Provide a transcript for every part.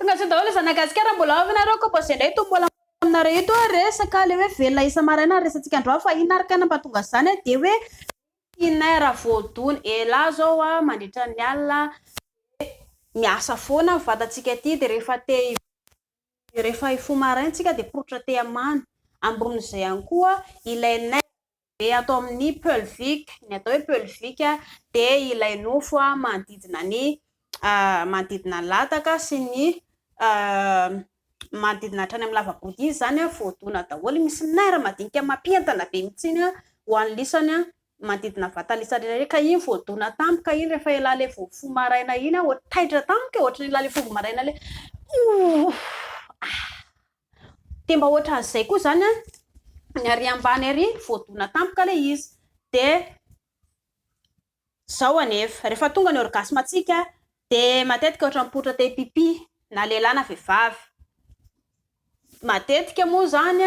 tonga tsy daholo zanagasikara mbola avy nareo koa bosy indray to mbola aminareo eto resaka le hoe velona isa maraina resantsika andro fa inaraka na mbatonga zany de hoe inera voadony ela zao mandritra ny alina miasa foana vatantsika ty de rehefa ifo maraintsika de porotra te amany ambonin'izay ihany koa ilainay be atao amin'ny pelvique ny atao hoe pelvique de ilay nofo manodidina ny lataka sy ny manodidina hatrany amin'ny lavabody izy zany voadona daholo misy naira madinika mampientana be mitsiny ho an'ny lisany manodidina vatalisany ka iny voadona tampoka iny rehefa elale fo maraina iny taitra tampoka ohatra ny ilale fo maraina le de mba ohatra an'izay koa zany ny ary ambany ary voadona tampoka le izy de zao anefa rehefa tonga ny orgasme atsika de matetika ohatra mipoitra te pipi na lehilahy na vehivavy matetika moa zany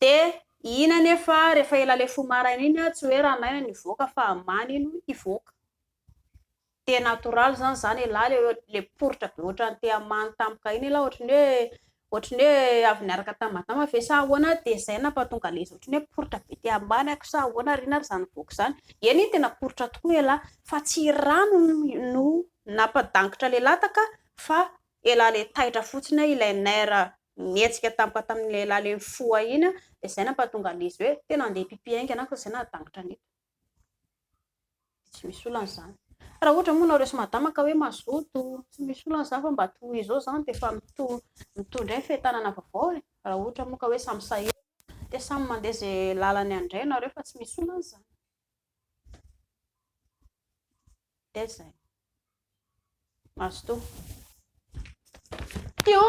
de ina nefa rehefa elale fo maraina iny tsy hoe raha maina ny voaka fa ambany ino ivoaka te natoraly zany elaly le porotra be ohatra ny te amany tampoka iny la ohatrany hoe avy niaraka tamatama ve sa ahoana de zay nampatonga le izy ohatrany hoe porotra be te ambany ako sa ahoana rina ary zany voaka zany eny tena porotra tokoa ela fa tsy rano no nampadankitra le lataka fa elale taitra fotsiny ilay naira mietsika tampoka tamin'ny elale foa iny de zay nampatonga le izy hoe tena andeha pipi aingana fa zay nadangitra neto tsy misy olan'izany raha ohatra moa nareo sy madama ka hoe mazoto tsy misy olan'izany fa mba toy izao zany de fa mitondra fetanana vaovao raha ohatra moa ka hoe samy sahira de samy mandeha zay lalany andray nareo fa tsy misy olan'izany de zay mazoto io